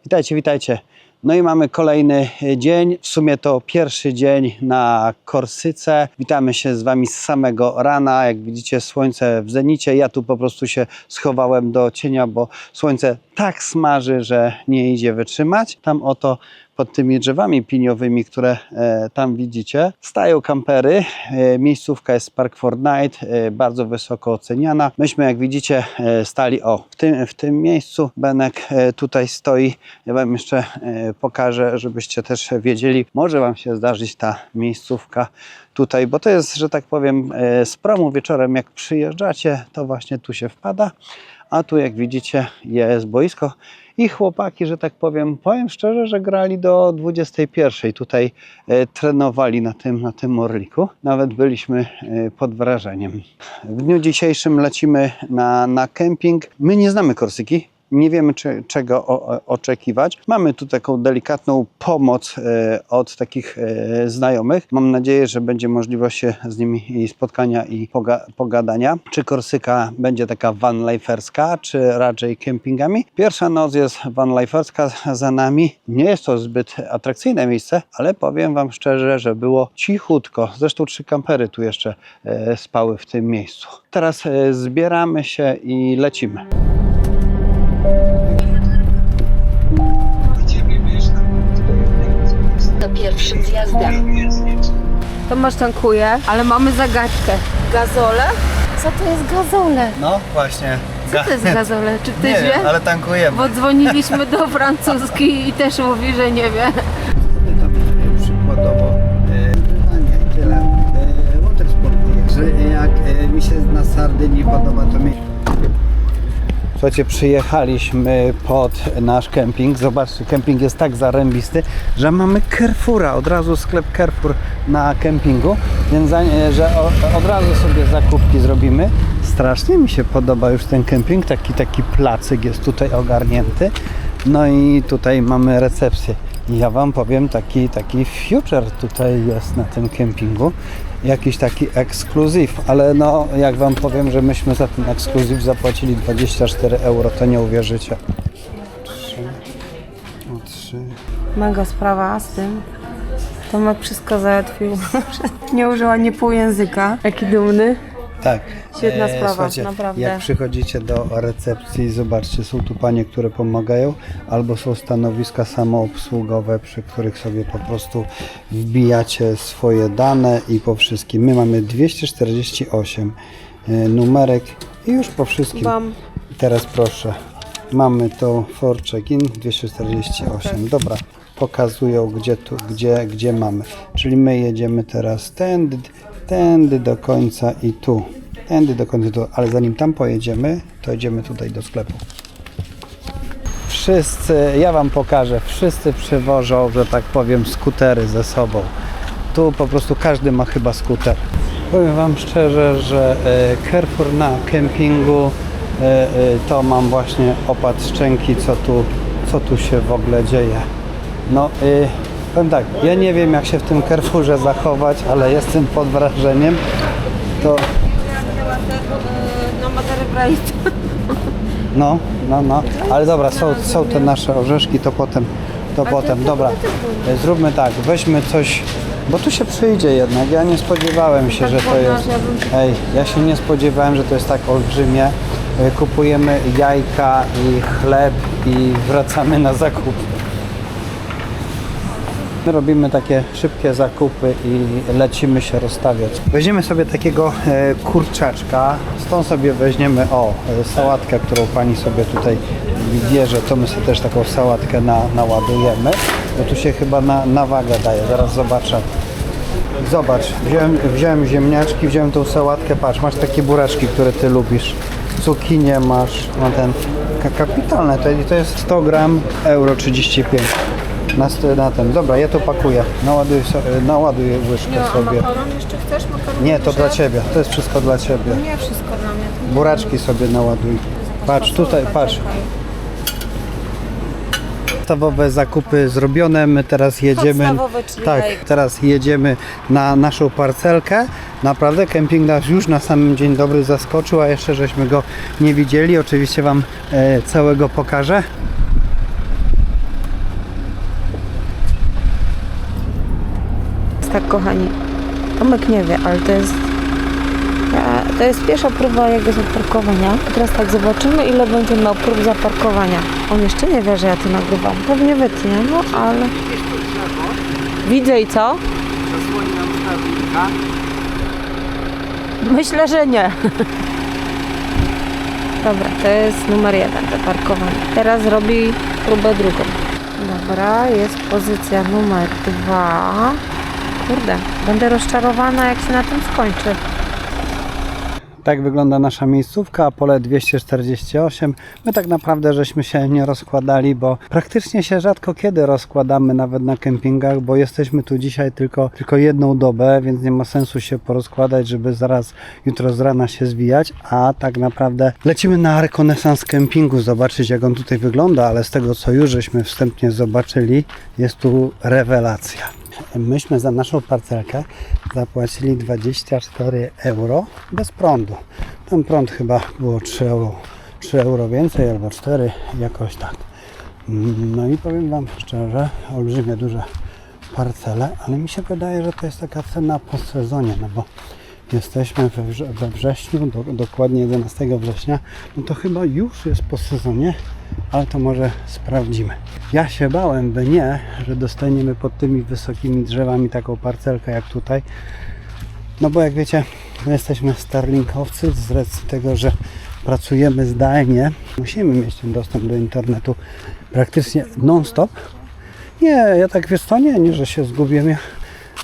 Witajcie, witajcie. No i mamy kolejny dzień, w sumie to pierwszy dzień na Korsyce. Witamy się z Wami z samego rana. Jak widzicie, słońce w zenicie. Ja tu po prostu się schowałem do cienia, bo słońce tak smaży, że nie idzie wytrzymać. Tam oto pod tymi drzewami piniowymi, które tam widzicie, stają kampery. Miejscówka jest Park Fortnite, bardzo wysoko oceniana. Myśmy, jak widzicie, stali w tym miejscu. Benek tutaj stoi. Ja Wam jeszcze pokażę, żebyście też wiedzieli. Może Wam się zdarzyć ta miejscówka tutaj, bo to jest, że tak powiem, z promu wieczorem, jak przyjeżdżacie, to właśnie tu się wpada. A tu, jak widzicie, jest boisko i chłopaki, że tak powiem, powiem szczerze, że grali do 21. Tutaj trenowali na tym orliku. Nawet byliśmy pod wrażeniem. W dniu dzisiejszym lecimy na kemping. My nie znamy Korsyki. Nie wiemy, czego oczekiwać. Mamy tu taką delikatną pomoc od takich znajomych. Mam nadzieję, że będzie możliwość się z nimi spotkania i pogadania. Czy Korsyka będzie taka vanliferska, czy raczej kempingami? Pierwsza noc jest vanliferska za nami. Nie jest to zbyt atrakcyjne miejsce, ale powiem Wam szczerze, że było cichutko. Zresztą 3 kampery tu jeszcze spały w tym miejscu. Teraz zbieramy się i lecimy. To pierwszym zjazdem. Tomasz tankuje, ale mamy zagadkę. Gazole? Co to jest gazole? No właśnie. Co to jest gazole? Czy ktoś wie? Ale tankujemy. Bo dzwoniliśmy do francuskiej i też mówi, że nie wie. Tam przykładowo tyle water sportu, że jak mi się na Sardynii podoba, to mi... Słuchajcie, przyjechaliśmy pod nasz kemping. Zobaczcie, kemping jest tak zarębisty, że mamy Carrefoura, od razu sklep Carrefour na kempingu, więc że od razu sobie zakupki zrobimy. Strasznie mi się podoba już ten kemping, taki placyk jest tutaj ogarnięty. No i tutaj mamy recepcję. I ja Wam powiem, taki future tutaj jest na tym kempingu. Jakiś taki ekskluzyw, ale no jak Wam powiem, że myśmy za ten ekskluzyw zapłacili 24 euro, to nie uwierzycie. 3. Mega sprawa z tym. Tomek wszystko załatwił. Nie użył ani pół języka. Jaki dumny. Tak. Świetna sprawa, Słuchajcie, naprawdę. jak przychodzicie do recepcji, zobaczcie, są tu panie, które pomagają, albo są stanowiska samoobsługowe, przy których sobie po prostu wbijacie swoje dane i po wszystkim. My mamy 248 numerek i już po wszystkim. Bam. Teraz proszę, mamy to for check-in 248. Dobra, pokazują gdzie mamy. Czyli my jedziemy teraz tędy do końca i tu. Tędy do końca tu, ale zanim tam pojedziemy, to jedziemy tutaj do sklepu. Wszyscy, ja Wam pokażę, wszyscy przywożą, że tak powiem, skutery ze sobą. Tu po prostu każdy ma chyba skuter. Powiem Wam szczerze, że Carrefour na kempingu to mam właśnie opad szczęki, co tu się w ogóle dzieje. No, powiem tak, ja nie wiem, jak się w tym Carrefourze zachować, ale jestem pod wrażeniem. To... No, ale dobra, są te nasze orzeszki, to potem, dobra, zróbmy tak, weźmy coś, bo tu się przyjdzie jednak, ja nie spodziewałem się, że to jest, ja się nie spodziewałem, że to jest tak olbrzymie. Kupujemy jajka i chleb i wracamy na zakup. My robimy takie szybkie zakupy i lecimy się rozstawiać. Weźmiemy sobie takiego kurczaczka, stąd sobie weźmiemy sałatkę, którą pani sobie tutaj bierze, to my sobie też taką sałatkę naładujemy, bo tu się chyba na wagę daje, zaraz zobaczę. Zobacz, wziąłem ziemniaczki, wziąłem tą sałatkę, patrz, masz takie buraczki, które Ty lubisz, cukinię masz, kapitalne, to jest 100 gram, euro 35. Na ten. Dobra, ja to pakuję. Naładuję łyżkę sobie. Makaron jeszcze chcesz? Makaron? Nie, to dla Ciebie. To jest wszystko dla Ciebie. Nie wszystko dla mnie. Buraczki sobie naładuj. Patrz, tutaj, patrz. Podstawowe zakupy zrobione, my teraz jedziemy. Podstawowe, czyli tak, teraz jedziemy na naszą parcelkę. Naprawdę kemping nas już na samym dzień dobry zaskoczył, a jeszcze żeśmy go nie widzieli. Oczywiście Wam całego pokażę. Tak, kochani, Tomek nie wie, ale to jest pierwsza próba jego zaparkowania. Teraz tak zobaczymy, ile będzie miał prób zaparkowania. On jeszcze nie wie, że ja to nagrywam. Pewnie wytnie, no ale... Widzę i co? Zasłoni nam stawnika. Myślę, że nie. Dobra, to jest numer 1, zaparkowanie. Teraz robi próbę drugą. Dobra, jest pozycja numer 2. Kurde, będę rozczarowana, jak się na tym skończy. Tak wygląda nasza miejscówka, pole 248. My tak naprawdę żeśmy się nie rozkładali, bo praktycznie się rzadko kiedy rozkładamy nawet na kempingach, bo jesteśmy tu dzisiaj tylko jedną dobę, więc nie ma sensu się porozkładać, żeby zaraz jutro z rana się zwijać, a tak naprawdę lecimy na rekonesans kempingu, zobaczyć jak on tutaj wygląda, ale z tego co już żeśmy wstępnie zobaczyli, jest tu rewelacja. Myśmy za naszą parcelkę zapłacili 24 euro bez prądu. Ten prąd chyba było 3 euro więcej albo 4, jakoś tak. No i powiem Wam szczerze, olbrzymie duże parcele, ale mi się wydaje, że to jest taka cena po sezonie, no bo jesteśmy we wrześniu, dokładnie 11 września, no to chyba już jest po sezonie, ale to może sprawdzimy. Ja się bałem, by nie, że dostaniemy pod tymi wysokimi drzewami taką parcelkę jak tutaj, no bo jak wiecie, my jesteśmy starlinkowcy z racji tego, że pracujemy zdalnie, musimy mieć ten dostęp do internetu praktycznie non-stop. Nie, ja tak wiesz co, nie, że się zgubiłem, ja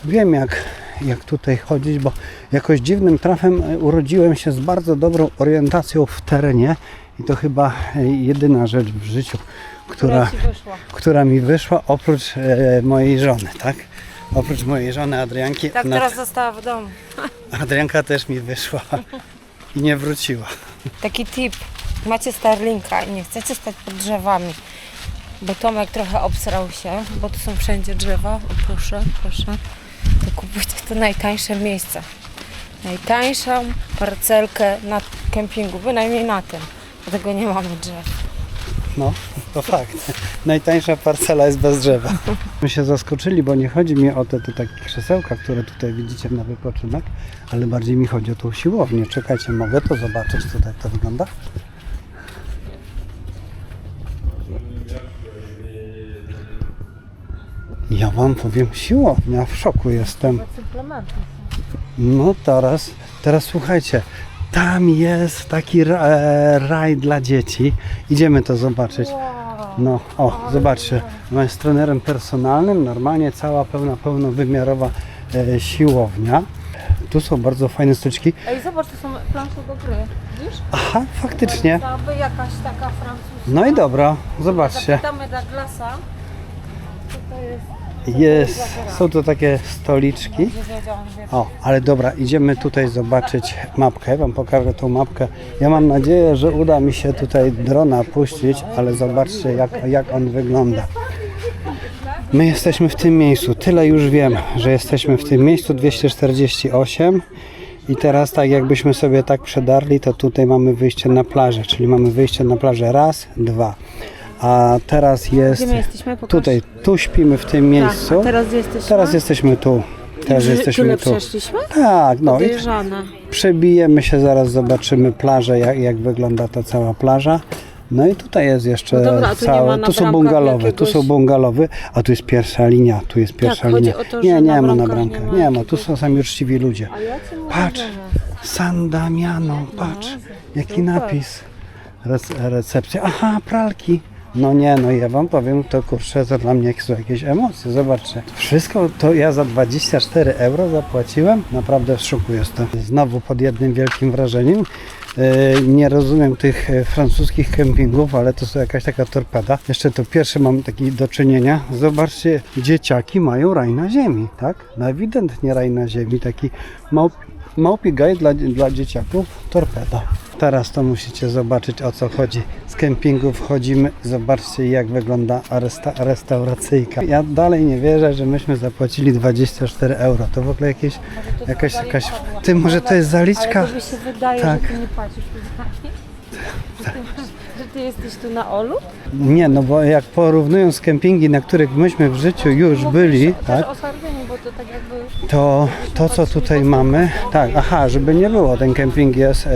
wiem jak tutaj chodzić, bo jakoś dziwnym trafem urodziłem się z bardzo dobrą orientacją w terenie i to chyba jedyna rzecz w życiu, która mi wyszła oprócz mojej żony, tak? Oprócz mojej żony Adrianki. Tak, teraz została w domu. Adrianka też mi wyszła i nie wróciła. Taki tip, macie Starlinka i nie chcecie stać pod drzewami, bo Tomek trochę obsrał się, bo tu są wszędzie drzewa. O, proszę, to kupujcie to najtańsze miejsce. Najtańszą parcelkę na kempingu, bynajmniej na tym, dlatego nie mamy drzew. No, to fakt. Najtańsza parcela jest bez drzewa. My się zaskoczyli, bo nie chodzi mi o te takie krzesełka, które tutaj widzicie na wypoczynek, ale bardziej mi chodzi o tą siłownię. Czekajcie, mogę to zobaczyć tutaj, jak to wygląda? Ja Wam powiem, siłownia, w szoku jestem. No teraz słuchajcie, tam jest taki raj dla dzieci. Idziemy to zobaczyć. No, o, zobaczcie, jest trenerem personalnym, normalnie cała pełnowymiarowa siłownia. Tu są bardzo fajne stoliczki. Ej, zobacz, to są plansze do gry, widzisz? Aha, faktycznie. Aby jakaś taka francuska. No i dobra, zobaczcie. Zapytamy Douglasa, co to jest. Są to takie stoliczki. O, ale dobra, idziemy tutaj zobaczyć mapkę. Wam pokażę tą mapkę. Ja mam nadzieję, że uda mi się tutaj drona puścić, ale zobaczcie jak on wygląda. My jesteśmy w tym miejscu. Tyle już wiem, że jesteśmy w tym miejscu 248 i teraz tak jakbyśmy sobie tak przedarli, to tutaj mamy wyjście na plażę, czyli mamy wyjście na plażę raz, dwa. A teraz jest tutaj, tu śpimy w tym miejscu. A teraz jesteśmy? Teraz jesteśmy tu. Teraz jesteśmy tu. Przeszliśmy? Tak, no i Podejrzane. przebijemy się, zaraz zobaczymy plażę, jak wygląda ta cała plaża. No i tutaj jest jeszcze No dobra, tu nie ma na tu są bramkach bungalowe, jakiegoś... tu są bungalowe, a tu jest pierwsza linia, tu jest pierwsza chodzi linia. o to, Nie, że nie na ma na bramkach bramkach, nie ma nie ma, tu są sami uczciwi ludzie. A ja cię mówię, Patrz, że San Damiano, patrz, jaki super. napis. Recepcja, aha, pralki. No nie, no ja Wam powiem, to kurczę, to dla mnie są jakieś emocje, zobaczcie. Wszystko to ja za 24 euro zapłaciłem, naprawdę w szoku jestem. Znowu pod jednym wielkim wrażeniem. Nie rozumiem tych francuskich kempingów, ale to są jakaś taka torpeda. Jeszcze to pierwsze mam takie do czynienia. Zobaczcie, dzieciaki mają raj na ziemi, tak? No ewidentnie raj na ziemi, taki małpi gaj dla dzieciaków, torpeda. Teraz to musicie zobaczyć, o co chodzi. Z kempingu wchodzimy, zobaczcie jak wygląda restauracyjka. Ja dalej nie wierzę, że myśmy zapłacili 24 euro. To w ogóle jakaś... Ty, może to jest zaliczka? Ale to mi się wydaje, Tak. że ty nie płacisz że ty jesteś tu na Olu? Nie, no bo jak porównując kempingi, na których myśmy w życiu już byli, tak? O Sardynii, bo to tak jakby... to co tutaj mamy, tak, aha, żeby nie było, ten kemping jest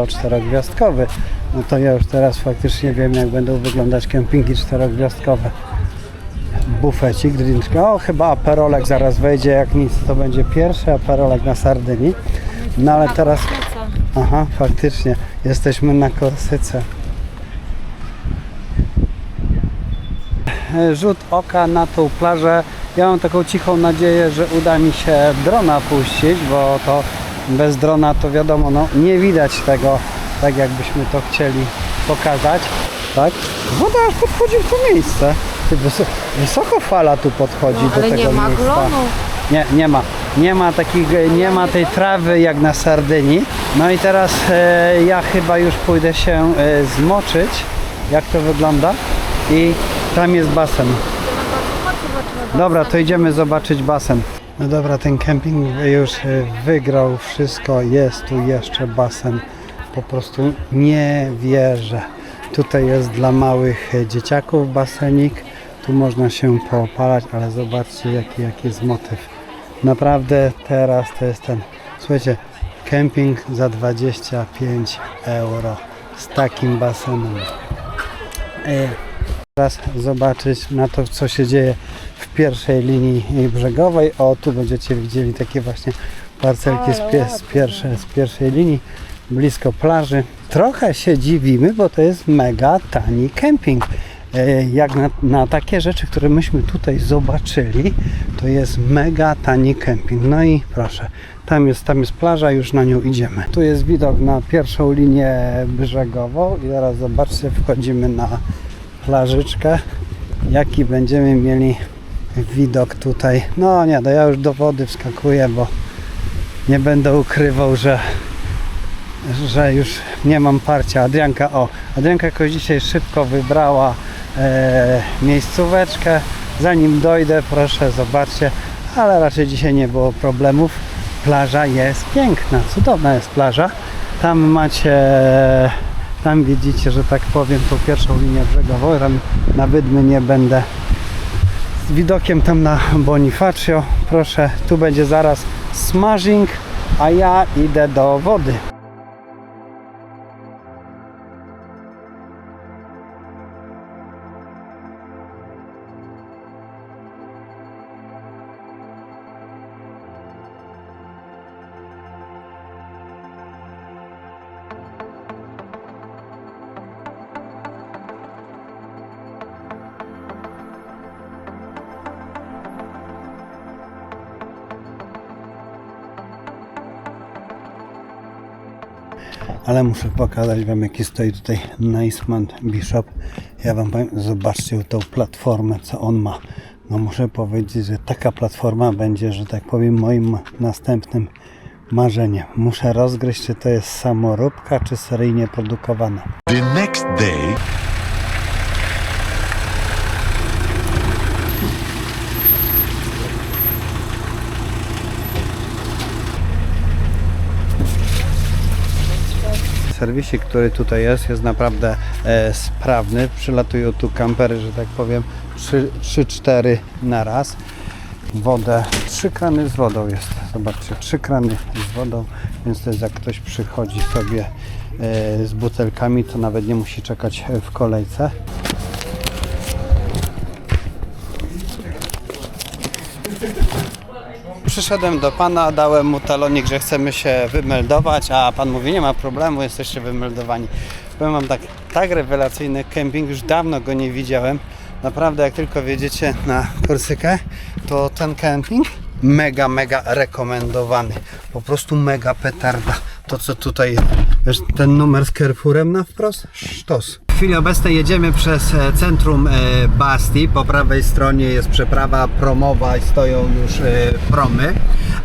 czterogwiazdkowy. No to ja już teraz faktycznie wiem, jak będą wyglądać kempingi czterogwiazdkowe. Bufecik, drinczka, o chyba aperolek zaraz wejdzie, jak nic to będzie pierwszy aperolek na Sardynii. No ale teraz, aha, faktycznie, jesteśmy na Korsyce. Rzut oka na tą plażę. Ja mam taką cichą nadzieję, że uda mi się drona puścić, bo to bez drona to wiadomo, no nie widać tego tak jakbyśmy to chcieli pokazać. Tak? Woda aż podchodzi w to miejsce. Wysoko fala tu podchodzi do tego miejsca. Ale nie ma glonu. Nie ma tej trawy jak na Sardynii. No i teraz ja chyba już pójdę się zmoczyć, jak to wygląda, i tam jest basen. Dobra, to idziemy zobaczyć basen. No dobra, ten kemping już wygrał wszystko, jest tu jeszcze basen. Po prostu nie wierzę. Tutaj jest dla małych dzieciaków basenik. Tu można się poopalać, ale zobaczcie jaki jest motyw. Naprawdę teraz to jest ten, słuchajcie, kemping za 25 euro z takim basenem. Teraz zobaczyć na to, co się dzieje w pierwszej linii brzegowej. O, tu będziecie widzieli takie właśnie parcelki z pierwszej linii, blisko plaży. Trochę się dziwimy, bo to jest mega tani kemping. Jak na takie rzeczy, które myśmy tutaj zobaczyli, to jest mega tani kemping. No i proszę, tam jest plaża, już na nią idziemy. Tu jest widok na pierwszą linię brzegową i teraz zobaczcie, wchodzimy na plażyczkę, jaki będziemy mieli widok tutaj. No nie, to ja już do wody wskakuję, bo nie będę ukrywał, że już nie mam parcia. Adrianka jakoś dzisiaj szybko wybrała miejscóweczkę. Zanim dojdę, proszę, zobaczcie, ale raczej dzisiaj nie było problemów. Plaża jest piękna, cudowna jest plaża. Tam widzicie, że tak powiem, tą pierwszą linię brzegową. Tam na Wydmy nie będę. Z widokiem tam na Bonifacio. Proszę, tu będzie zaraz smashing, a ja idę do wody. Ale muszę pokazać wam, jaki stoi tutaj Niceman Bishop. Ja wam powiem, zobaczcie tą platformę, co on ma. No muszę powiedzieć, że taka platforma będzie, że tak powiem, moim następnym marzeniem. Muszę rozgryźć, czy to jest samoróbka, czy seryjnie produkowana. The next day. Serwisik, który tutaj jest naprawdę sprawny. Przylatują tu kampery, że tak powiem, 3-4 na raz. Wodę, 3 krany z wodą jest. Zobaczcie, 3 krany z wodą, więc to jest, jak ktoś przychodzi sobie z butelkami, to nawet nie musi czekać w kolejce. Przyszedłem do pana, dałem mu talonik, że chcemy się wymeldować, a pan mówi, nie ma problemu, jesteście wymeldowani. Powiem wam tak rewelacyjny kemping, już dawno go nie widziałem. Naprawdę, jak tylko wjedziecie na Korsykę, to ten kemping mega rekomendowany. Po prostu mega petarda. To co tutaj, wiesz, ten numer z Carrefourem na wprost, sztos. W chwili obecnej jedziemy przez centrum Bastii. Po prawej stronie jest przeprawa promowa i stoją już promy.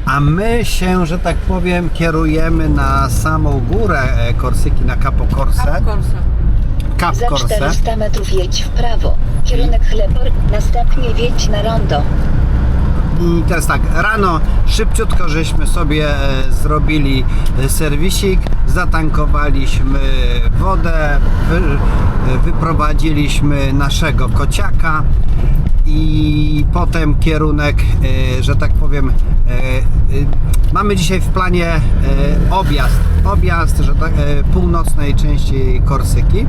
A my się, że tak powiem, kierujemy na samą górę Korsyki, na Capo Corse. Cap Za Corse. 400 metrów jedź w prawo, kierunek Chlepor, następnie wjedź na rondo. I teraz tak, rano szybciutko żeśmy sobie zrobili serwisik, zatankowaliśmy wodę, wyprowadziliśmy naszego kociaka i i potem kierunek, że tak powiem, mamy dzisiaj w planie objazd że tak, północnej części Korsyki,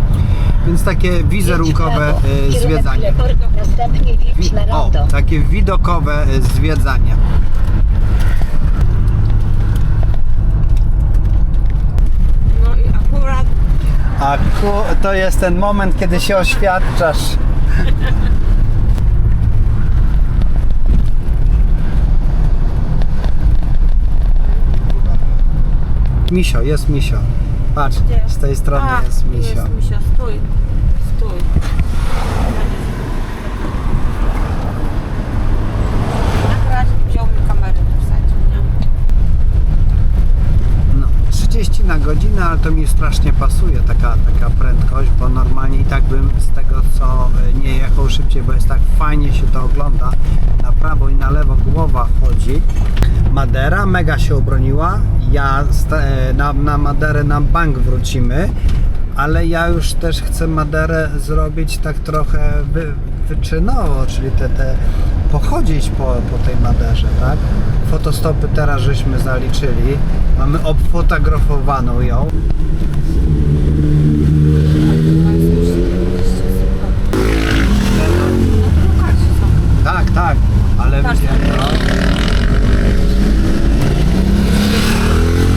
więc takie wizerunkowe zwiedzanie. Następnie wjedź na rondo. Takie widokowe zwiedzanie. No i akurat To jest ten moment, kiedy się oświadczasz. Misio, jest Misio. Patrz, z tej strony jest Misio. Jest Misio, stój. Na razie wziął mi kamerę wsadził, nie? No, 30 na godzinę, ale to mi strasznie pasuje taka prędkość, bo normalnie i tak bym z tego co nie jechał szybciej, bo jest tak fajnie się to ogląda. Na prawo i na lewo głowa chodzi. Madera mega się obroniła. Na Maderę na bank wrócimy, ale ja już też chcę Maderę zrobić tak trochę wyczynowo, czyli pochodzić po tej Maderze, tak? Fotostopy teraz żeśmy zaliczyli, mamy obfotografowaną ją. Tak, ale Patrz, wie, no.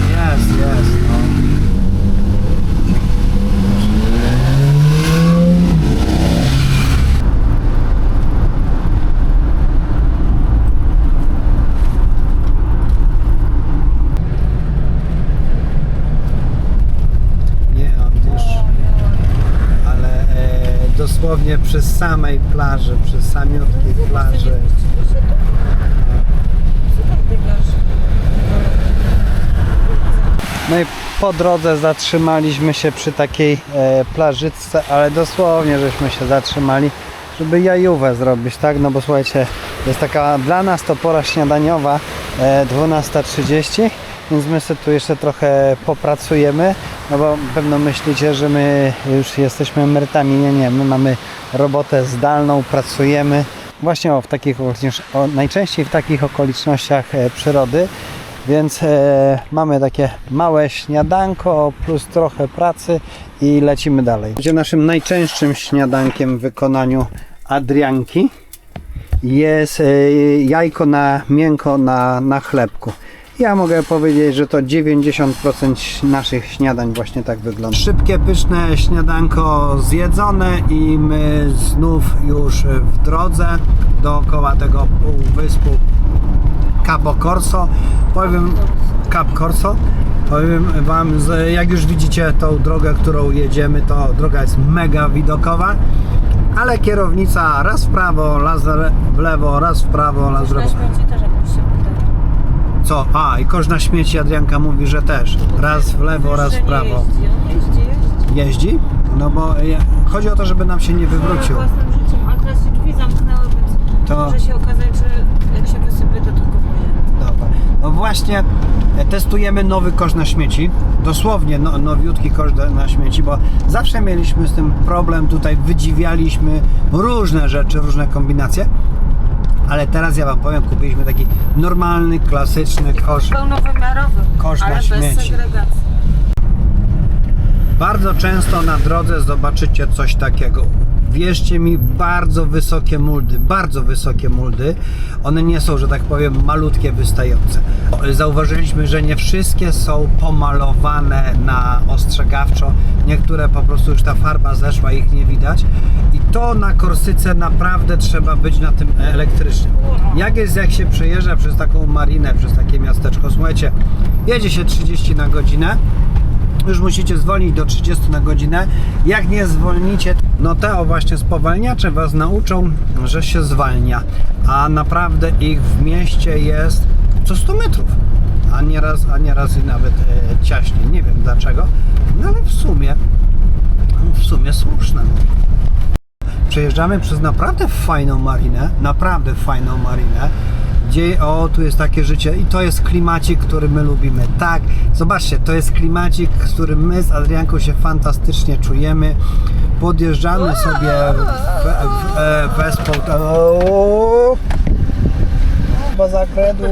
Jest, no. Nie, on już, ale dosłownie przy samej plaży, przy samiutkiej plaży. No i po drodze zatrzymaliśmy się przy takiej plażyczce, ale dosłownie żeśmy się zatrzymali, żeby jajówę zrobić, tak? No bo słuchajcie, jest taka dla nas to pora śniadaniowa 12:30, więc my sobie tu jeszcze trochę popracujemy, no bo pewno myślicie, że my już jesteśmy emerytami. Nie, my mamy robotę zdalną, pracujemy właśnie najczęściej w takich okolicznościach przyrody. Więc mamy takie małe śniadanko plus trochę pracy i lecimy dalej. Będzie naszym najczęstszym śniadankiem w wykonaniu Adrianki jest jajko miękko na chlebku. Ja mogę powiedzieć, że to 90% naszych śniadań właśnie tak wygląda. Szybkie, pyszne śniadanko zjedzone i my znów już w drodze dookoła tego półwyspu Capo Corso. Cap Corso. Powiem wam, jak już widzicie tą drogę, którą jedziemy, to droga jest mega widokowa, ale kierownica raz w prawo, raz w lewo, raz w prawo, raz w lewo. Co? I kosz na śmieci, Adrianka mówi, że też. Raz w lewo, raz w prawo. Jeździ? No bo chodzi o to, żeby nam się nie wywrócił. Własnym życiem, ale teraz się drzwi zamknęły, więc To może się okazać, że jak się wysypie, to tylko woje. dobra. No właśnie testujemy nowy kosz na śmieci. Dosłownie nowiutki kosz na śmieci, bo zawsze mieliśmy z tym problem. Tutaj wydziwialiśmy różne rzeczy, różne kombinacje. Ale teraz ja wam powiem, kupiliśmy taki normalny, klasyczny kosz. Pełnowymiarowy, Kosz na ale śmieci. bez segregacji. Bardzo często na drodze zobaczycie coś takiego. Wierzcie mi, bardzo wysokie muldy. One nie są, że tak powiem, malutkie, wystające. Zauważyliśmy, że nie wszystkie są pomalowane na ostrzegawczo. Niektóre po prostu już ta farba zeszła, ich nie widać. I to na Korsyce naprawdę trzeba być na tym elektrycznym. Jak się przejeżdża przez taką marinę, przez takie miasteczko, słuchajcie, jedzie się 30 na godzinę, już musicie zwolnić do 30 na godzinę. Jak nie zwolnicie, no te właśnie spowalniacze was nauczą, że się zwalnia. A naprawdę ich w mieście jest co 100 metrów. A nieraz i nawet ciaśniej. Nie wiem dlaczego, no ale w sumie słuszne. Przejeżdżamy przez naprawdę fajną marinę. Gdzie, o, tu jest takie życie i to jest klimacik, który my lubimy. Tak, zobaczcie, to jest klimacik, z którym my z Adrianką się fantastycznie czujemy. Podjeżdżamy sobie wespół. Chyba zakredu.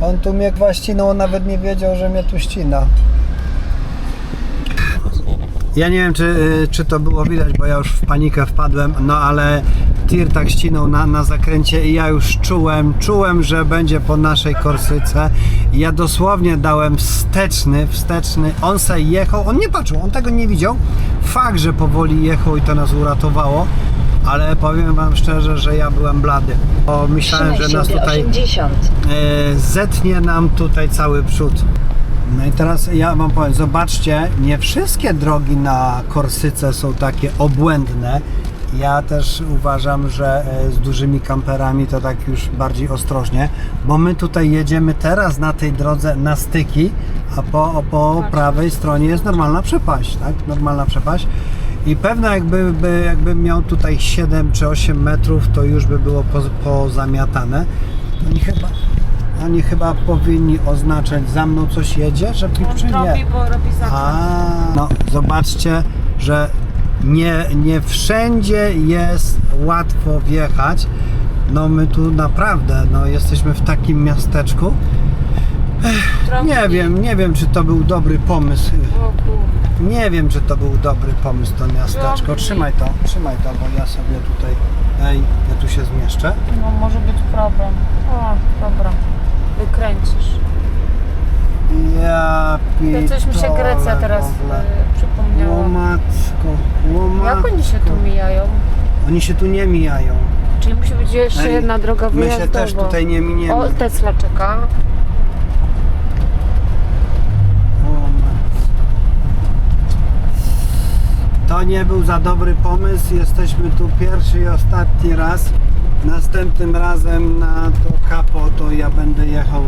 On tu mnie ścinał, on nawet nie wiedział, że mnie tu ścina. Ja nie wiem, czy to było widać, bo ja już w panikę wpadłem, no ale tir tak ścinął na zakręcie i ja już czułem, że będzie po naszej Korsyce. I ja dosłownie dałem wsteczny, on se jechał, on nie patrzył, on tego nie widział. Fakt, że powoli jechał i to nas uratowało, ale powiem wam szczerze, że ja byłem blady. Bo myślałem, że nas tutaj zetnie nam tutaj cały przód. No i teraz ja wam powiem, zobaczcie, nie wszystkie drogi na Korsyce są takie obłędne. Ja też uważam, że z dużymi kamperami to tak już bardziej ostrożnie, bo my tutaj jedziemy teraz na tej drodze na styki, a po prawej stronie jest normalna przepaść, tak? Normalna przepaść. I pewno jakby miał tutaj 7 czy 8 metrów, to już by było pozamiatane. Oni chyba powinni oznaczać, za mną coś jedzie, żeby czy nie. Robi, bo robi no zobaczcie, że nie wszędzie jest łatwo wjechać. No my tu naprawdę, no jesteśmy w takim miasteczku. Nie wiem, czy to był dobry pomysł. Nie wiem, czy to był dobry pomysł to miasteczko. Trzymaj to, bo ja sobie tutaj, ja tu się zmieszczę. No może być problem. O, dobra. Wykręcisz. Ja To coś mi się Grecja teraz przypomniała. Łomatko. Jak oni się tu mijają? Oni się tu nie mijają. Czyli musi być jeszcze jedna droga wyjazdowa. My się też tutaj nie miniemy. O, Tesla czeka. To nie był za dobry pomysł. Jesteśmy tu pierwszy i ostatni raz. Następnym razem na to kapo to ja będę jechał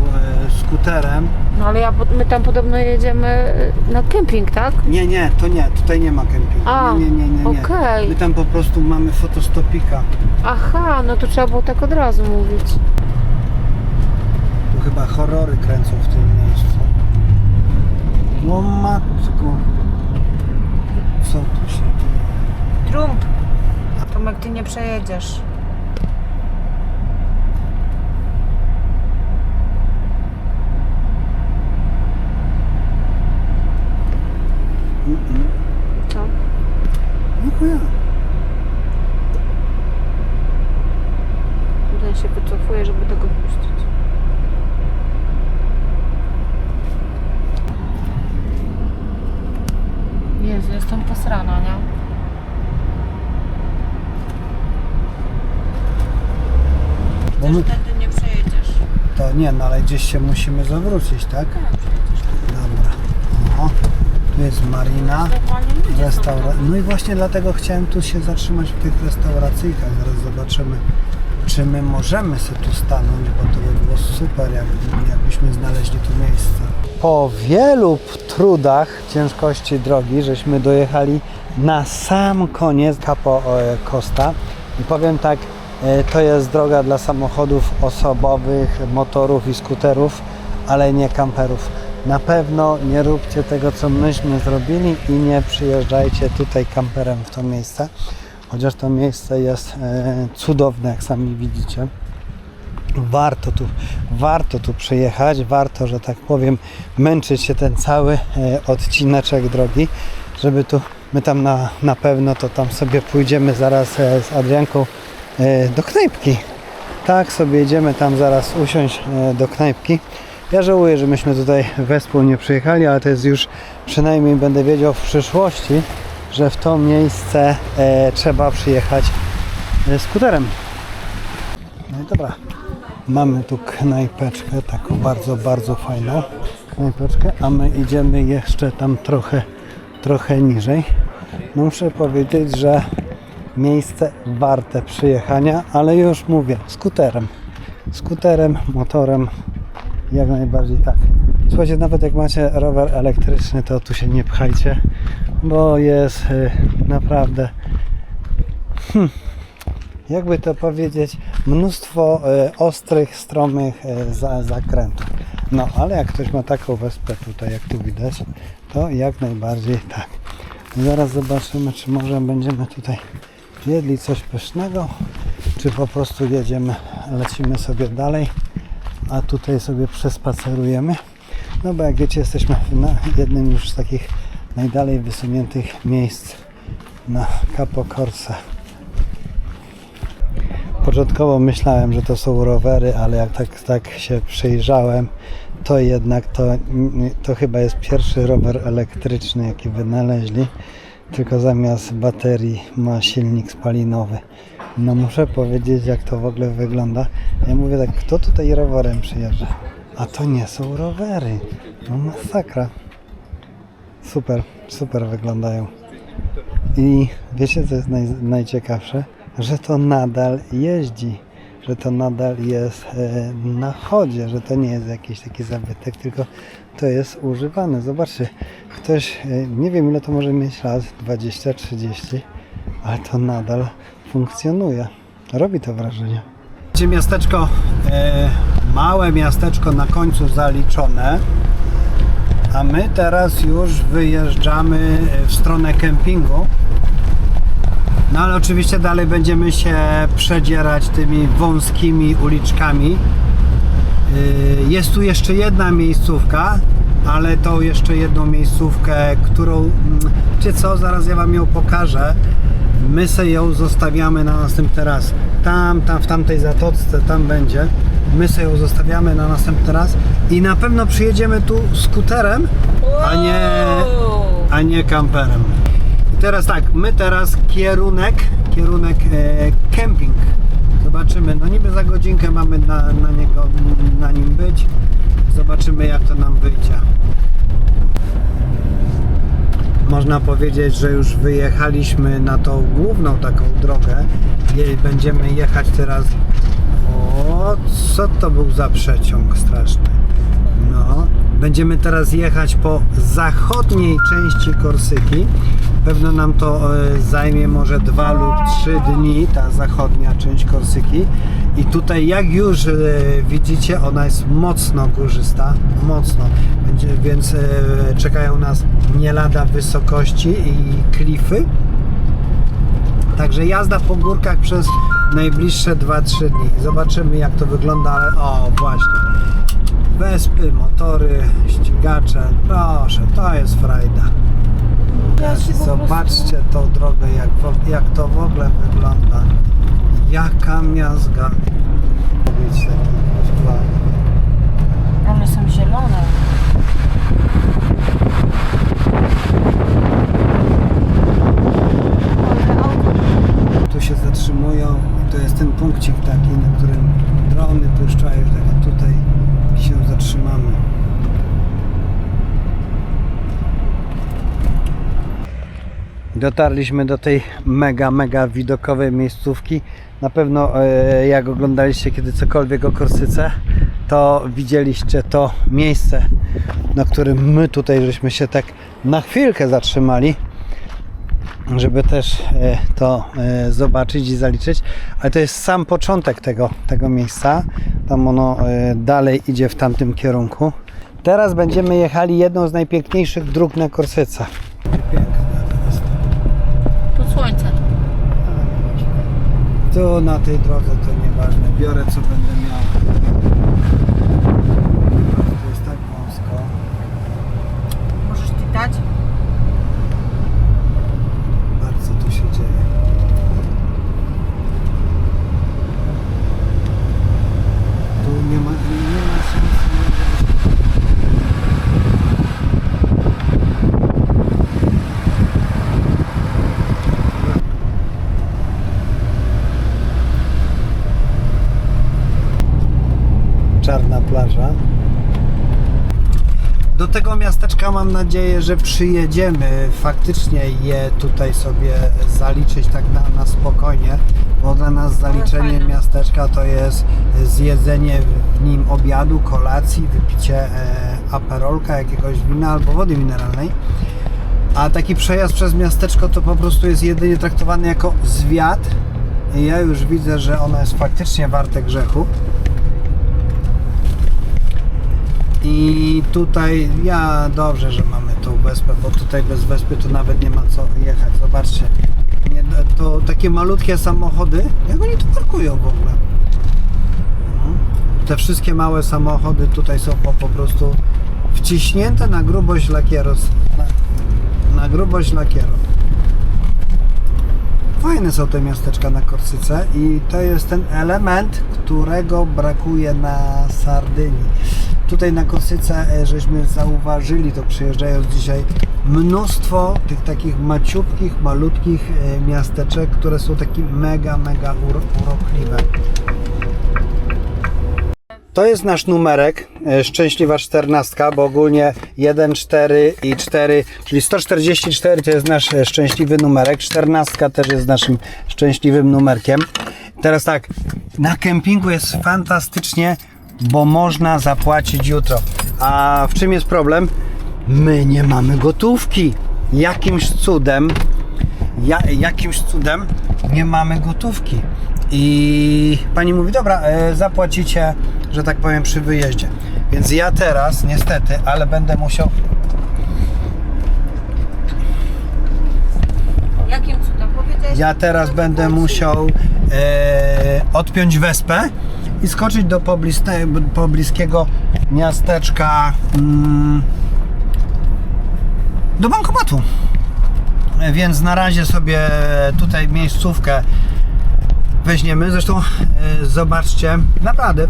skuterem. No ale my tam podobno jedziemy na kemping, tak? Nie, to nie. Tutaj nie ma kempingu. A, nie. okej. My tam po prostu mamy fotostopika. Aha, no to trzeba było tak od razu mówić. Tu chyba horrory kręcą w tym miejscu. O matko. Co tu się dzieje? Trump. Tomek, ty nie przejedziesz. Co? Dziękuję. Tutaj się wycofuję, żeby tego puścić. Jezu, jestem posrana, nie? Bo my... Wtedy nie przejedziesz. To nie, no ale gdzieś się musimy zawrócić, tak? Dobra. Oho. Tu jest marina, no i właśnie dlatego chciałem tu się zatrzymać w tych restauracyjkach. Zaraz zobaczymy, czy my możemy sobie tu stanąć, bo to by było super, jakbyśmy znaleźli tu miejsce. Po wielu trudach, ciężkości drogi, żeśmy dojechali na sam koniec Capo Costa i powiem tak, to jest droga dla samochodów osobowych, motorów i skuterów, ale nie kamperów. Na pewno nie róbcie tego, co myśmy zrobili i nie przyjeżdżajcie tutaj kamperem w to miejsce. Chociaż to miejsce jest cudowne, jak sami widzicie. Warto tu przyjechać, warto, że tak powiem, męczyć się ten cały odcineczek drogi, żeby tu, my tam na pewno to tam sobie pójdziemy zaraz z Adrianką do knajpki. Tak sobie jedziemy tam zaraz usiąść do knajpki. Ja żałuję, że myśmy tutaj wespół nie przyjechali, ale to jest już, przynajmniej będę wiedział w przyszłości, że w to miejsce trzeba przyjechać skuterem. No i dobra, mamy tu knajpeczkę, taką bardzo, bardzo fajną knajpeczkę, a my idziemy jeszcze tam trochę niżej. No muszę powiedzieć, że miejsce warte przyjechania, ale już mówię, skuterem, motorem, jak najbardziej tak. Słuchajcie, nawet jak macie rower elektryczny, to tu się nie pchajcie, bo jest naprawdę jakby to powiedzieć, mnóstwo ostrych, stromych zakrętów. No, ale jak ktoś ma taką wyspę tutaj, jak tu widać, to jak najbardziej tak. Zaraz zobaczymy, czy może będziemy tutaj jedli coś pysznego, czy po prostu lecimy sobie dalej, a tutaj sobie przespacerujemy. No bo jak wiecie, jesteśmy na jednym już z takich najdalej wysuniętych miejsc na Capo Corse. Początkowo myślałem, że to są rowery, ale jak tak się przyjrzałem, to jednak to chyba jest pierwszy rower elektryczny, jaki wynaleźli, tylko zamiast baterii ma silnik spalinowy. No muszę powiedzieć, jak to w ogóle wygląda. Ja mówię tak, kto tutaj rowerem przyjeżdża? A to nie są rowery. No masakra. Super wyglądają. I wiecie, co jest najciekawsze? Że to nadal jeździ, że to nadal jest na chodzie, że to nie jest jakiś taki zabytek, tylko to jest używane. Zobaczcie, ktoś, nie wiem ile to może mieć lat, 20, 30, ale to nadal funkcjonuje. Robi to wrażenie. Miasteczko, małe miasteczko na końcu zaliczone, a my teraz już wyjeżdżamy w stronę kempingu. No ale oczywiście dalej będziemy się przedzierać tymi wąskimi uliczkami. Jest tu jeszcze jedna miejscówka, ale tą jeszcze jedną miejscówkę, którą, wiecie co, zaraz ja wam ją pokażę. My sobie ją zostawiamy na następny raz. Tam w tamtej zatoczce, tam będzie. My sobie ją zostawiamy na następny raz i na pewno przyjedziemy tu skuterem, a nie kamperem. I teraz tak, my teraz kierunek kemping. Zobaczymy, no niby za godzinkę mamy na nim być. Zobaczymy, jak to nam wyjdzie. Można powiedzieć, że już wyjechaliśmy na tą główną taką drogę. Będziemy jechać teraz. O, co to był za przeciąg straszny. No, będziemy teraz jechać po zachodniej części Korsyki. Pewno nam to zajmie może 2 lub 3 dni, ta zachodnia część Korsyki. I tutaj, jak już widzicie, ona jest mocno górzysta, więc czekają nas nie lada wysokości i klify. Także jazda po górkach przez najbliższe 2-3 dni. Zobaczymy, jak to wygląda, ale o właśnie. Wespy, motory, ścigacze, proszę, to jest frajda. Zobaczcie tą drogę, jak to w ogóle wygląda. Jaka miazga. One są zielone. Tu się zatrzymują i to jest ten punkcik taki, na którym drony puszczają, tak tutaj się zatrzymamy. Dotarliśmy do tej mega widokowej miejscówki. Na pewno jak oglądaliście kiedy cokolwiek o Korsyce, to widzieliście to miejsce, na którym my tutaj żeśmy się tak na chwilkę zatrzymali, żeby też to zobaczyć i zaliczyć. Ale to jest sam początek tego miejsca. Tam ono dalej idzie w tamtym kierunku. Teraz będziemy jechali jedną z najpiękniejszych dróg na Korsyce. Słońce. Tu na tej drodze to nieważne, biorę co będę miał. To jest tak wąsko. Możesz czytać? Bardzo tu się dzieje. Tu nie ma szans. Czarna plaża. Do tego miasteczka mam nadzieję, że przyjedziemy faktycznie je tutaj sobie zaliczyć tak na spokojnie, bo dla nas zaliczenie miasteczka to jest zjedzenie w nim obiadu, kolacji, wypicie aperolka, jakiegoś wina albo wody mineralnej. A taki przejazd przez miasteczko to po prostu jest jedynie traktowany jako zwiat i ja już widzę, że ono jest faktycznie warte grzechu. I tutaj dobrze, że mamy tą wyspę, bo tutaj bez wyspy to nawet nie ma co jechać. Zobaczcie, to takie malutkie samochody, jak oni tu parkują w ogóle? No. Te wszystkie małe samochody tutaj są po prostu wciśnięte na grubość lakieru. Na grubość lakieru. Fajne są te miasteczka na Korsyce i to jest ten element, którego brakuje na Sardynii. Tutaj na Korsyce żeśmy zauważyli, to przyjeżdżając dzisiaj, mnóstwo tych takich maciupkich, malutkich miasteczek, które są takie mega urokliwe. To jest nasz numerek, szczęśliwa 14, bo ogólnie 1, 4 i 4, czyli 144 to jest nasz szczęśliwy numerek, 14 też jest naszym szczęśliwym numerkiem. Teraz tak, na kempingu jest fantastycznie, bo można zapłacić jutro. A w czym jest problem? My nie mamy gotówki. Jakimś cudem nie mamy gotówki. I pani mówi, dobra, zapłacicie, że tak powiem, przy wyjeździe. Więc ja teraz, niestety, ale będę musiał... Jakim cudem? Powiedziałeś, Ja teraz będę musiał odpiąć wespę i skoczyć do pobliskiego miasteczka, do bankomatu. Więc na razie sobie tutaj miejscówkę weźmiemy. Zresztą zobaczcie, naprawdę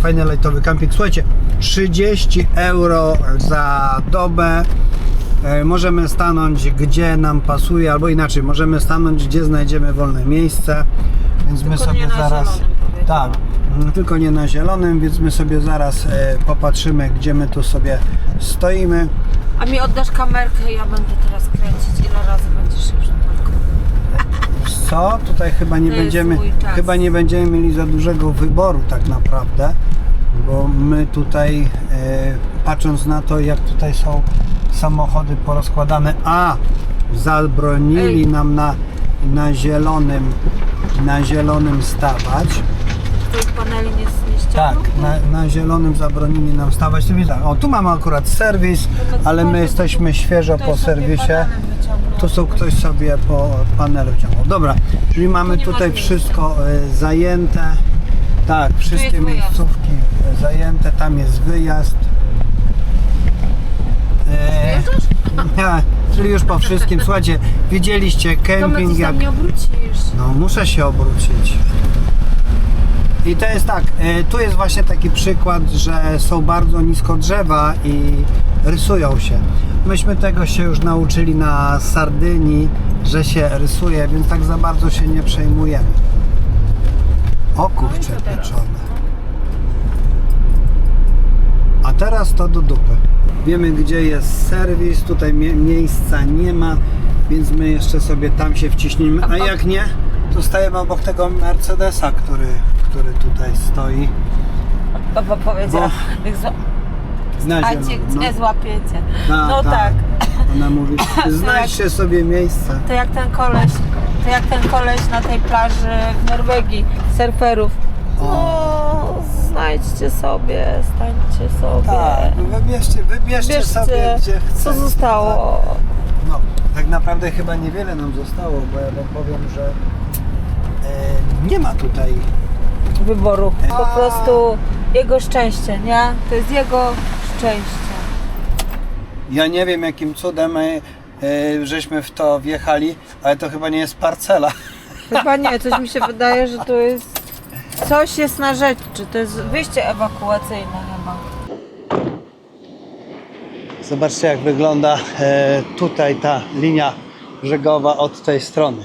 fajny lightowy camping. Słuchajcie, 30 euro za dobę. Możemy stanąć gdzie nam pasuje, albo inaczej, możemy stanąć gdzie znajdziemy wolne miejsce. Więc my sobie zaraz... Tak, tylko nie na zielonym, więc my sobie zaraz popatrzymy, gdzie my tu sobie stoimy. A mi oddasz kamerkę i ja będę teraz kręcić. Ile razy będziesz się przypadku? Co? Tutaj chyba nie będziemy mieli za dużego wyboru tak naprawdę, bo my tutaj patrząc na to, jak tutaj są samochody porozkładane, zabronili nam na zielonym stawać. Tych paneli nie ściągną? Tak, na zielonym zabronili nam stawać. Tu mamy akurat serwis, ale my jesteśmy świeżo po serwisie. Tu są ktoś sobie po panelu ciągnął. Dobra, czyli mamy tutaj wszystko zajęte. Tak, wszystkie miejscówki zajęte, tam jest wyjazd. Nie, czyli już po wszystkim. Słuchajcie, widzieliście kemping jak... nie obrócisz. No, muszę się obrócić. I to jest tak, tu jest właśnie taki przykład, że są bardzo nisko drzewa i rysują się. Myśmy tego się już nauczyli na Sardynii, że się rysuje, więc tak za bardzo się nie przejmujemy. O kurczę pieczone. A teraz to do dupy. Wiemy, gdzie jest serwis, tutaj miejsca nie ma, więc my jeszcze sobie tam się wciśnimy. A jak nie, to stajemy obok tego Mercedesa, który tutaj stoi. Baba powiedziała, nie złapiecie. No tak. Ona mówi, znajdźcie sobie miejsce. To jak ten koleś na tej plaży w Norwegii, surferów. No, znajdźcie sobie, stańcie sobie. Tak, wybierzcie sobie, gdzie chcecie. Co zostało? No, tak naprawdę chyba niewiele nam zostało, bo ja wam powiem, że nie ma tutaj Wyboru. Po prostu jego szczęście, nie? To jest jego szczęście. Ja nie wiem, jakim cudem żeśmy w to wjechali, ale to chyba nie jest parcela. Chyba nie, coś mi się wydaje, że to jest... Coś jest na rzeczy, to jest wyjście ewakuacyjne chyba. Zobaczcie, jak wygląda tutaj ta linia brzegowa od tej strony.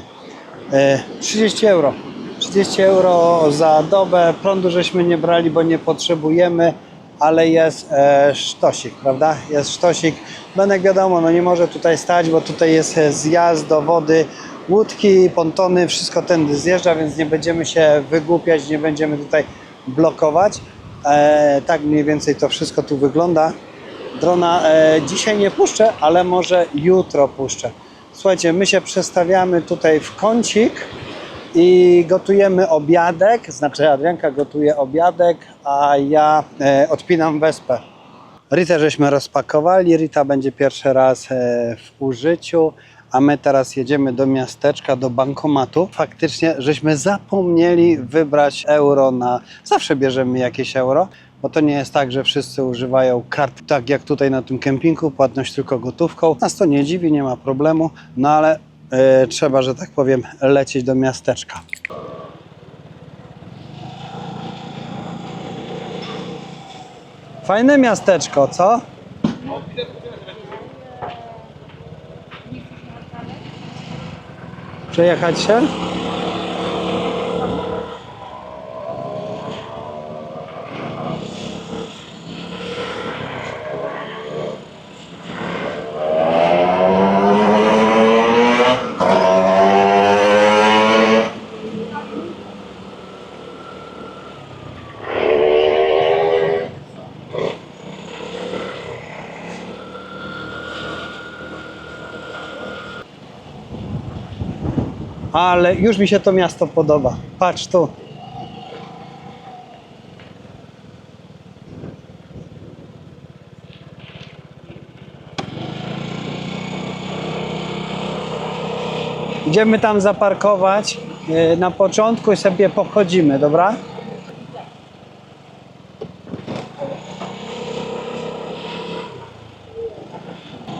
30 euro. 30 euro za dobę. Prądu żeśmy nie brali, bo nie potrzebujemy, ale jest sztosik, prawda? Jest sztosik. Benek, wiadomo, no nie może tutaj stać, bo tutaj jest zjazd do wody. Łódki, pontony, wszystko tędy zjeżdża, więc nie będziemy się wygłupiać, nie będziemy tutaj blokować. Tak mniej więcej to wszystko tu wygląda. Drona dzisiaj nie puszczę, ale może jutro puszczę. Słuchajcie, my się przestawiamy tutaj w kącik i gotujemy obiadek, znaczy Adrianka gotuje obiadek, a ja odpinam wespę. Ritę żeśmy rozpakowali, Rita będzie pierwszy raz w użyciu, a my teraz jedziemy do miasteczka, do bankomatu. Faktycznie żeśmy zapomnieli wybrać euro zawsze bierzemy jakieś euro, bo to nie jest tak, że wszyscy używają kart, tak jak tutaj na tym kempingu, płatność tylko gotówką. Nas to nie dziwi, nie ma problemu, no ale trzeba, że tak powiem, lecieć do miasteczka. Fajne miasteczko, co? Przejechać się? Ale już mi się to miasto podoba. Patrz tu. Idziemy tam zaparkować na początku i sobie pochodzimy, dobra?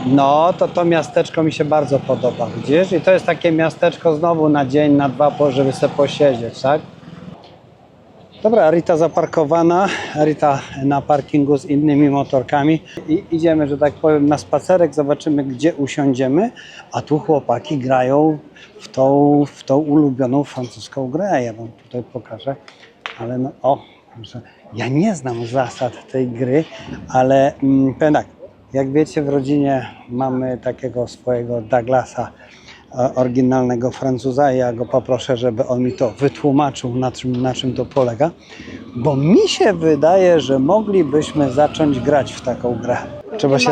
No, to miasteczko mi się bardzo podoba, widzisz? I to jest takie miasteczko znowu na dzień, na dwa, żeby sobie posiedzieć, tak? Dobra, Rita zaparkowana, Rita na parkingu z innymi motorkami i idziemy, że tak powiem, na spacerek, zobaczymy, gdzie usiądziemy, a tu chłopaki grają w tą ulubioną francuską grę. Ja wam tutaj pokażę, ale no, proszę. Ja nie znam zasad tej gry, ale powiem tak, jak wiecie, w rodzinie mamy takiego swojego Douglasa, oryginalnego Francuza. Ja go poproszę, żeby on mi to wytłumaczył, na czym to polega, bo mi się wydaje, że moglibyśmy zacząć grać w taką grę. Trzeba się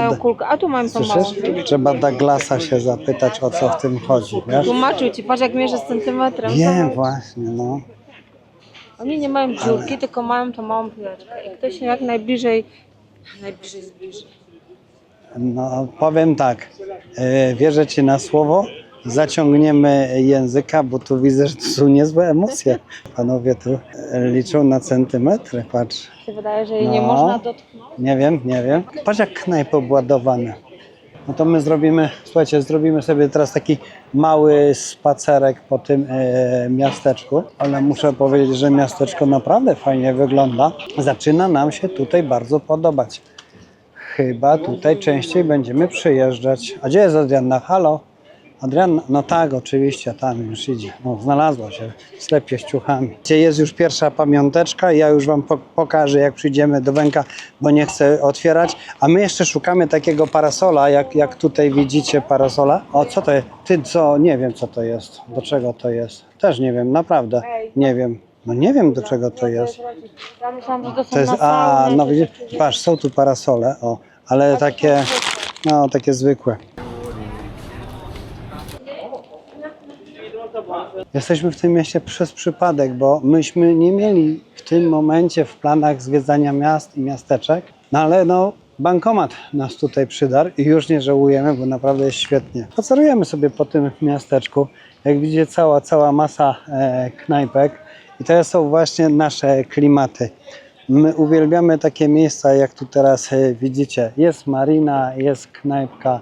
a tu mam tą małą. Trzeba Douglasa się zapytać, o co w tym chodzi, wiesz? Tłumaczył ci, patrz jak mierzę z centymetrem. Wiem, właśnie, no. Oni nie mają dziurki, tylko mają tą małą piłeczkę. I ktoś się jak najbliżej zbliży. No, powiem tak, wierzę ci na słowo, zaciągniemy języka, bo tu widzę, że to są niezłe emocje. Panowie tu liczą na centymetry, patrz. Mi się wydaje, że jej nie można dotknąć. Nie wiem. Patrz jak knajpy obładowane. No to my zrobimy sobie teraz taki mały spacerek po tym miasteczku, ale muszę powiedzieć, że miasteczko naprawdę fajnie wygląda. Zaczyna nam się tutaj bardzo podobać. Chyba tutaj częściej będziemy przyjeżdżać. A gdzie jest Adrianna? Halo? Adrianna? No tak, oczywiście, tam już idzie. No, znalazła się w sklepie z ciuchami. Gdzie jest już pierwsza pamiąteczka. Ja już wam pokażę, jak przyjdziemy do Węka, bo nie chcę otwierać. A my jeszcze szukamy takiego parasola, jak tutaj widzicie parasola. O, co to jest? Ty co? Nie wiem, co to jest. Do czego to jest? Też nie wiem, naprawdę. Nie wiem. No nie wiem, do czego to jest. Ja myślałam, że to są To jest, na saunę, no widzisz, patrz, są tu parasole, ale takie, no takie zwykłe. Jesteśmy w tym mieście przez przypadek, bo myśmy nie mieli w tym momencie w planach zwiedzania miast i miasteczek, no ale no bankomat nas tutaj przydarł i już nie żałujemy, bo naprawdę jest świetnie. Spacerujemy sobie po tym miasteczku, jak widzicie cała masa knajpek i to są właśnie nasze klimaty. My uwielbiamy takie miejsca, jak tu teraz widzicie. Jest marina, jest knajpka,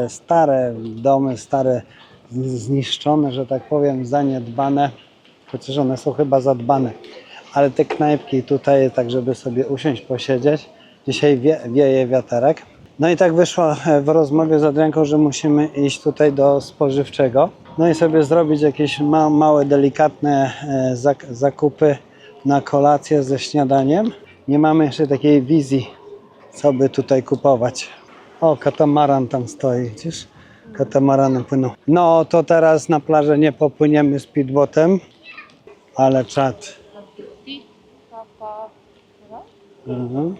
stare domy, stare zniszczone, że tak powiem, zaniedbane, chociaż one są chyba zadbane, ale te knajpki tutaj, tak żeby sobie usiąść, posiedzieć. Dzisiaj wieje wiaterek. No i tak wyszło w rozmowie z Adrianką, że musimy iść tutaj do spożywczego, no i sobie zrobić jakieś małe, delikatne zakupy na kolację ze śniadaniem. Nie mamy jeszcze takiej wizji, co by tutaj kupować. O, katamaran tam stoi, widzisz? Katamaranem płyną. No to teraz na plażę nie popłyniemy speedboatem, ale czad. Mhm.